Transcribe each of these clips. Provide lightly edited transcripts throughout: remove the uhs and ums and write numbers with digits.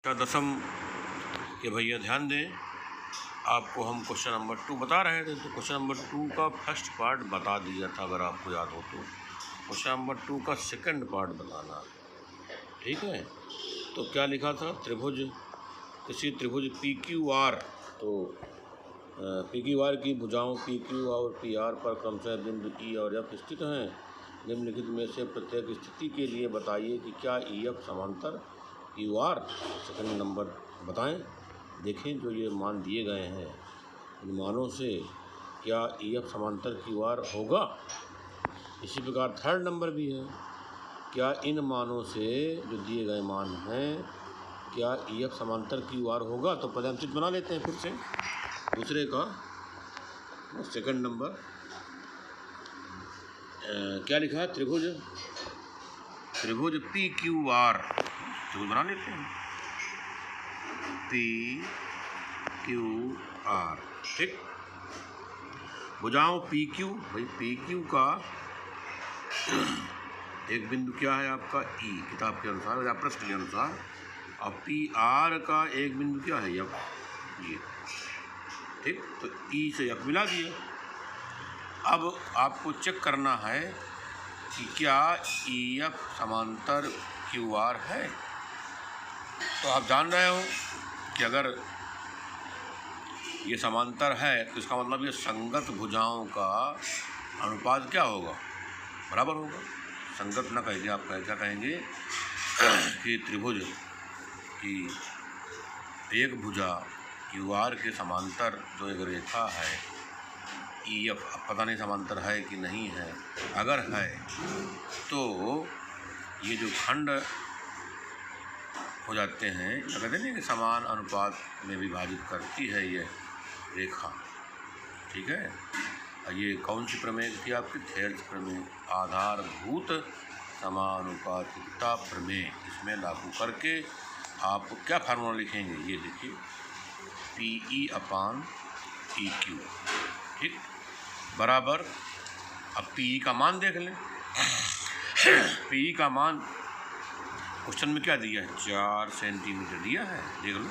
का दसम के भैया ध्यान दें, आपको हम क्वेश्चन नंबर 2 बता रहे थे। तो क्वेश्चन नंबर 2 का फर्स्ट पार्ट बता दिया था, अगर आपको याद हो तो। क्वेश्चन नंबर 2 का सेकंड पार्ट बताना, ठीक है। तो क्या लिखा था, किसी त्रिभुज पी क्यू आर, तो पी क्यू आर की भुजाओं पी क्यू और पी आर पर क्रमशः बिंदु ई और एफ स्थित हैं। निम्नलिखित में से प्रत्येक स्थिति के लिए बताइए कि क्या ई एफ समांतर क्यू आर। सेकंड नंबर बताएं। देखें जो ये मान दिए गए हैं, इन मानों से क्या ई एफ समांतर क्यू आर होगा। इसी प्रकार थर्ड नंबर भी है, क्या इन मानों से जो दिए गए मान हैं क्या ई एफ समांतर क्यू आर होगा। तो पहले हम चित्र बना लेते हैं फिर से दूसरे का। सेकंड नंबर क्या लिखा है, त्रिभुज पी क्यू आर, त्रिभुज बना लेते हैं पी क्यू आर, ठीक। भुजाओं पी क्यू, भाई पी क्यू का एक बिंदु क्या है आपका ई, किताब के अनुसार या प्रश्न के अनुसार, और पी आर का एक बिंदु क्या है एफ, ये, ठीक। तो ई से एफ मिला दिए। अब आपको चेक करना है कि क्या ई एफ समांतर क्यू आर है। तो आप जान रहे हो कि अगर ये समांतर है तो इसका मतलब ये संगत भुजाओं का अनुपात क्या होगा, बराबर होगा। संगत ना कहेंगे, आप क्या कहेंगे कि त्रिभुज की एक भुजा क्यू आर के समांतर जो एक रेखा है ई एफ, पता नहीं समांतर है कि नहीं है, अगर है तो ये जो खंड हो जाते हैं, कहते हैं कि समान अनुपात में विभाजित करती है ये रेखा, ठीक है। ये कौन सी प्रमेय थी आपकी, थेल्स प्रमेय, आधारभूत समानुपातिकता प्रमेय। इसमें लागू करके आप क्या फार्मूला लिखेंगे, ये देखिए पी ई अपान पी क्यू, ठीक, बराबर। अब पी ई का मान देख लें। पी ई का मान क्वेश्चन में क्या दिया है, 4 सेंटीमीटर दिया है, देख लो।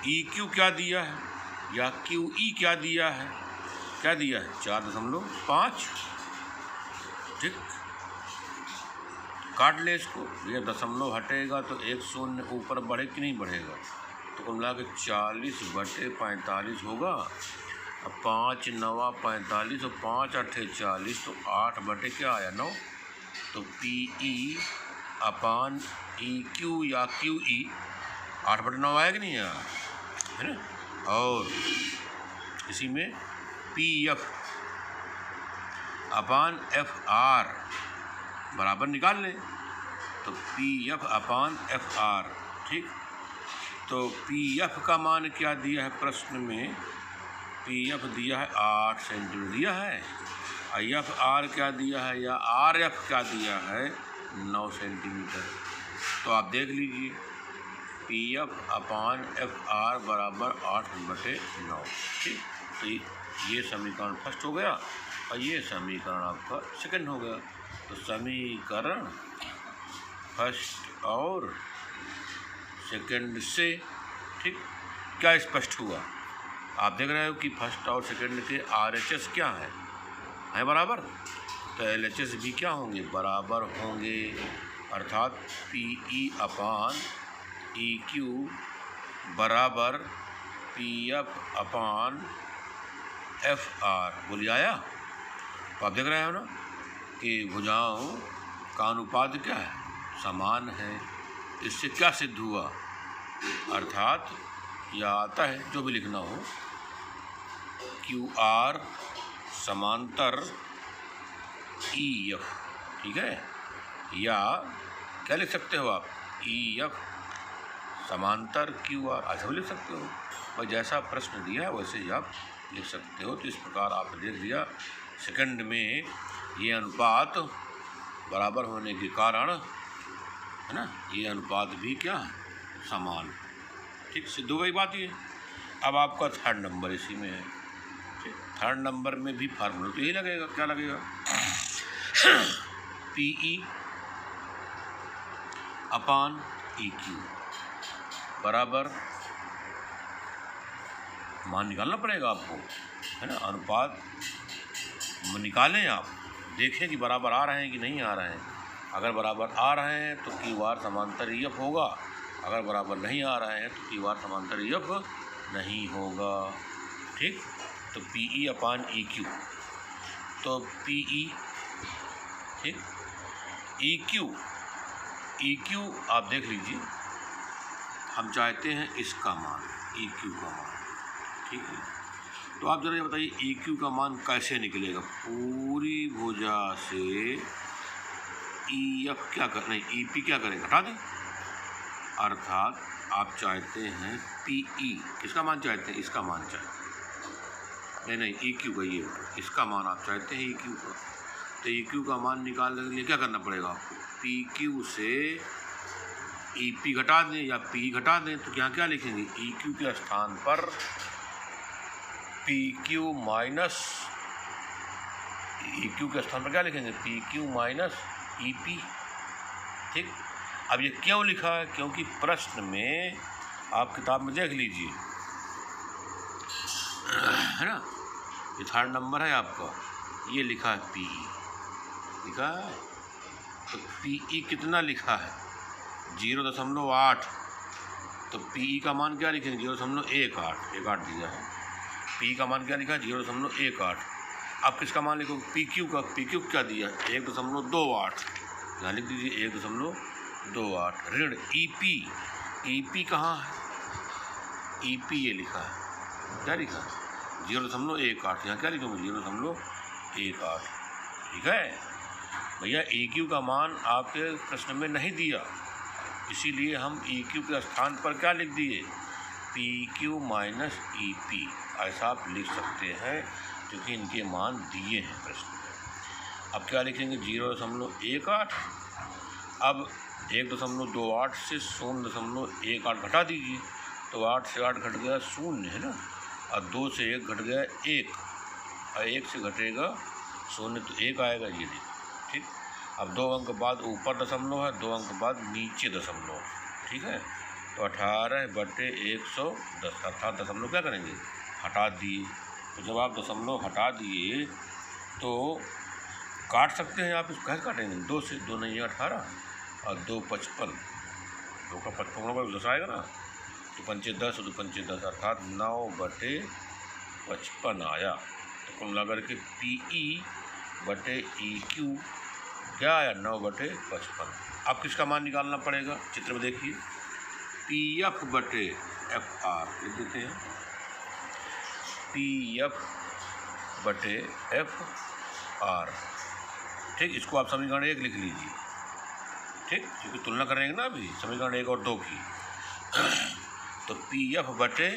ई क्यू क्या दिया है, या क्यू ई क्या दिया है, 4.5, ठीक। काट ले इसको, ये दशमलव हटेगा तो एक शून्य ऊपर बढ़े कि नहीं बढ़ेगा, तो कुल मिला के 40/45 होगा। अब 5 9 45 और 5 8 40, तो 8 क्या आया 9। तो पी ई अपान ई क्यू या क्यू ई 8/9 आया कि नहीं आया, है ना। और इसी में P F upon F R बराबर निकाल लें, तो P F upon F R, ठीक। तो पी एफ का मान क्या दिया है प्रश्न में, पी एफ दिया है 8 सेंटीमीटर दिया है, और एफ आर क्या दिया है, या आर एफ क्या दिया है 9 सेंटीमीटर। तो आप देख लीजिए P F upon F R बराबर 8/9, ठीक। तो ये समीकरण फर्स्ट हो गया और ये समीकरण आपका सेकंड हो गया। तो समीकरण फर्स्ट और सेकंड से, ठीक, क्या स्पष्ट हुआ। आप देख रहे हो कि फर्स्ट और सेकंड के RHS क्या है बराबर, तो LHS भी क्या होंगे, बराबर होंगे। अर्थात पी ई अपान ई क्यू बराबर P F upon F R, बोलिए आया। तो आप देख रहे हो ना कि भुजाओं का अनुपात क्या है, समान है। इससे क्या सिद्ध हुआ, अर्थात यह आता है जो भी लिखना हो, क्यू आर समांतर ई एफ, ठीक है। या क्या लिख सकते हो आप, ई एफ समांतर क्यू आर, ऐसा भी लिख सकते हो। और जैसा प्रश्न दिया है वैसे ही आप लिख सकते हो। तो इस प्रकार आपने देख दिया सेकंड में ये अनुपात बराबर होने के कारण, है ना, ये अनुपात भी क्या है, समान, ठीक, सिद्ध हो गई बात ये। अब आपका थर्ड नंबर इसी में है, ठीक। थर्ड नंबर में भी फार्मूला तो यही लगेगा, क्या लगेगा, पी ई अपान ई क्यू बराबर मान निकालना पड़ेगा आपको, है ना। अनुपात निकालें आप, देखें कि बराबर आ रहे हैं कि नहीं आ रहे हैं। अगर बराबर आ रहे हैं तो क्यू आर समांतर ई एफ होगा, अगर बराबर नहीं आ रहे हैं तो क्यू आर समांतर ई एफ नहीं होगा, ठीक। तो पी ई अपान ई क्यू, तो पी ई, ठीक, ई क्यू आप देख लीजिए, हम चाहते हैं इसका मान, ई क्यू का मान, ठीक है। तो आप जरा ये बताइए ई क्यू का मान कैसे निकलेगा। पूरी भुजा से ई एफ क्या कर, नहीं ई पी क्या करें, घटा दें। अर्थात आप चाहते हैं पी ई, किसका मान चाहते हैं, इसका मान चाहते हैं, नहीं ई क्यू का, ये इसका मान आप चाहते हैं ई क्यू का। तो ई क्यू का मान निकालने के लिए क्या करना पड़ेगा आपको, पी क्यू से ई पी घटा दें या पी घटा दें। तो यहाँ क्या लिखेंगे, ई क्यू के स्थान पर P Q minus, E Q के स्थान पर क्या लिखेंगे, P Q minus E P, ठीक। अब ये क्यों लिखा है, क्योंकि प्रश्न में आप किताब में देख लीजिए, है ना, ये 3rd नंबर है आपका, ये लिखा है पी ई, लिखा है। तो पी ई कितना लिखा है, 0.8। तो पी ई का मान क्या लिखेंगे, 0.18, 18 दिया है। पी का मान क्या लिखा है, 0.18। अब किसका मान लिखो, पी क्यू का, पी क्यू क्या दिया, 1.28, यहाँ लिख दीजिए 1.28। ऋण ई पी कहाँ है, ई पी ये लिखा है, क्या लिखा है 0.18, यहाँ क्या लिखूँगा 0.18, ठीक है भैया। ई क्यू का मान आपके प्रश्न में नहीं दिया, इसीलिए हम ई क्यू के स्थान पर क्या लिख दिए, P Q minus E P, ऐसा आप लिख सकते हैं क्योंकि इनके मान दिए हैं प्रश्न में। अब क्या लिखेंगे 0.18, अब 1.28 से 0.18 घटा दीजिए, तो 8 से 8 घट गया 0, है ना, और 2 से 1 घट गया 1, और 1 से घटेगा 0 तो 1 आएगा, ये देखिए, ठीक। अब 2 अंक बाद ऊपर दशमलव है, 2 अंक बाद नीचे दशमलव, ठीक है। तो 18/110, अर्थात दशमलव क्या करेंगे, हटा दिए। तो जब आप दशमलव हटा दिए तो काट सकते हैं आप, इसको कैसे काटेंगे, 2 से 2 नहीं 18 और 2 55, 2 का 55 10 आएगा ना, तो 5 10 और 5 10, अर्थात 9/55 आया। तो कुल मिलाकर के पी ई बटे ई क्यू क्या आया, 9/55। अब किसका मान निकालना पड़ेगा, चित्र में देखिए, पी एफ बटे एफ आर लिख देते हैं, पी एफ बटे एफ आर, ठीक। इसको आप समीकरण 1 लिख लीजिए, ठीक, क्योंकि तुलना करेंगे ना अभी समीकरण 1 और 2 की। तो पी एफ बटे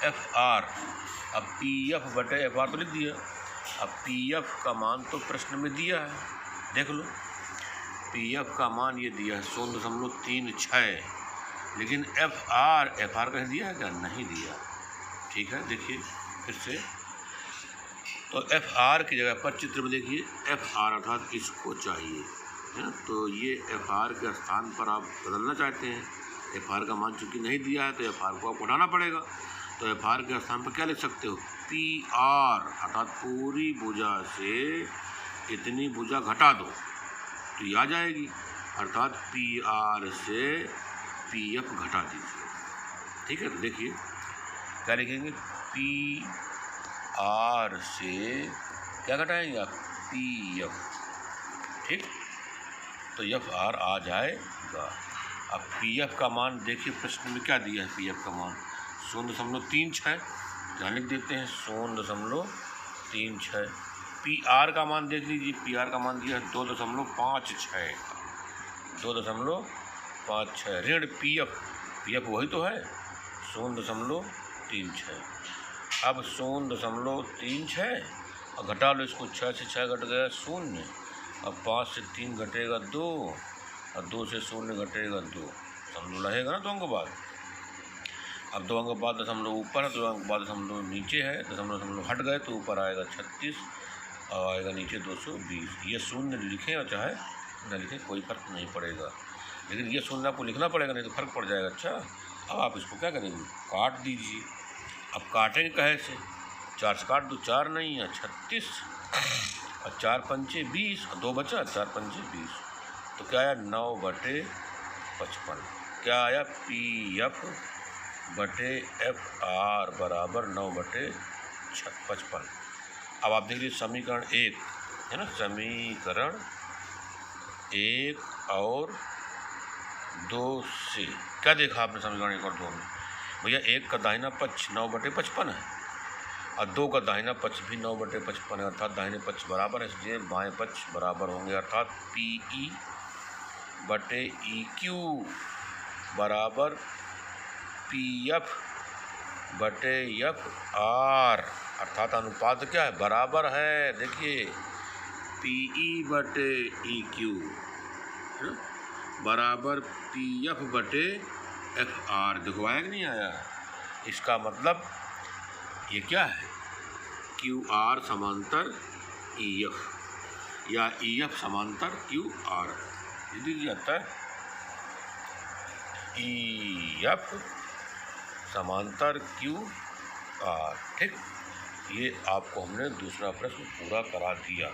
एफ आर, अब पी एफ बटे एफ आर तो लिख दिया, अब पी एफ का मान तो प्रश्न में दिया है, देख लो, पी एफ का मान ये दिया है 0.36, लेकिन एफ आर कहीं दिया है क्या, नहीं दिया, ठीक है। देखिए फिर से, तो एफ आर की जगह पर चित्र में देखिए एफ आर, अर्थात इसको चाहिए, है ना। तो ये एफ आर के स्थान पर आप बदलना चाहते हैं, एफ आर का मान चूँकि नहीं दिया है तो एफ आर को आप उठाना पड़ेगा। तो एफ आर के स्थान पर क्या लिख सकते हो, पी आर, अर्थात पूरी भुजा से इतनी भुजा घटा दो तो ये आ जाएगी, अर्थात पी आर से पी एफ घटा दीजिए, ठीक है। तो देखिए क्या लिखेंगे, पी आर से क्या घटाएंगे आप, पी एफ, ठीक। तो एफ आर आ जाएगा। अब पी एफ का मान देखिए प्रश्न में क्या दिया है, पी एफ का मान 0.36, यहाँ लिख देते हैं 0.36। पी आर का मान देख लीजिए, पी आर का मान दिया है 2.56, 2.56। ऋण पी एफ वही तो है 0.36। अब 0.36 और घटा लो इसको, 6 से 6 घट गया 0, अब 5 से 3 घटेगा 2, और 2 से 0 घटेगा 2, दशमलव रहेगा ना 2 अंक बाद। अब 2 अंक बाद दशमलव ऊपर है, 2 अंक बाद दशमलव नीचे है, दशमलव हट गए तो ऊपर आएगा 36 और आएगा नीचे 220। ये 0 लिखें और चाहे न लिखें कोई फर्क नहीं पड़ेगा, लेकिन ये 0 आपको लिखना पड़ेगा, नहीं तो फर्क पड़ जाएगा। अच्छा, अब आप इसको क्या करेंगे, काट दीजिए। अब काटेंगे कहे से, 4 से काट दो, 4 नहीं है 36 और 4 पंचे 20 और 2 बचा, 4 पंचे 20। तो क्या आया 9/55। क्या आया PF बटे FR बराबर 9/55। अब आप देख लीजिए समीकरण 1 है ना, समीकरण 1 और 2 से क्या देखा आपने समीकरण 1 और 2 में? भैया 1 का दाहिना पक्ष 9/55 है और 2 का दाहिना पक्ष भी 9/55 है, अर्थात दाहिने पक्ष बराबर है, इसलिए बाएं पक्ष बराबर होंगे, अर्थात PE बटे EQ बराबर PF बटे FR, अर्थात अनुपात क्या है, बराबर है। देखिए PE बटे EQ बराबर PF बटे FR। देखो आया कि नहीं आया? इसका मतलब ये क्या है, QR समांतर EF या EF समांतर QR। दीजिए आता है EF समांतर QR। ठीक, ये आपको हमने दूसरा प्रश्न पूरा करा दिया।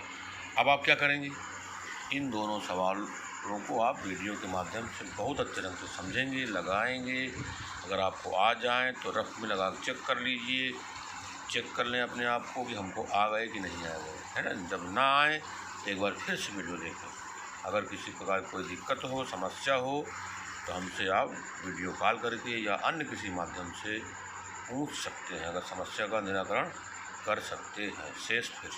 अब आप क्या करेंगे, इन दोनों सवालों को आप वीडियो के माध्यम से बहुत अच्छे ढंग से समझेंगे, लगाएंगे। अगर आपको आ जाए तो रफ में लगा के चेक कर लीजिए, चेक कर लें अपने आप को कि हमको आ गए कि नहीं आ गए, है ना। जब ना आए तो एक बार फिर से वीडियो देखें। अगर किसी प्रकार कोई दिक्कत हो, समस्या हो, तो हमसे आप वीडियो कॉल करके या अन्य किसी माध्यम से पूछ सकते हैं, अगर समस्या का निराकरण कर सकते हैं। शेष फिर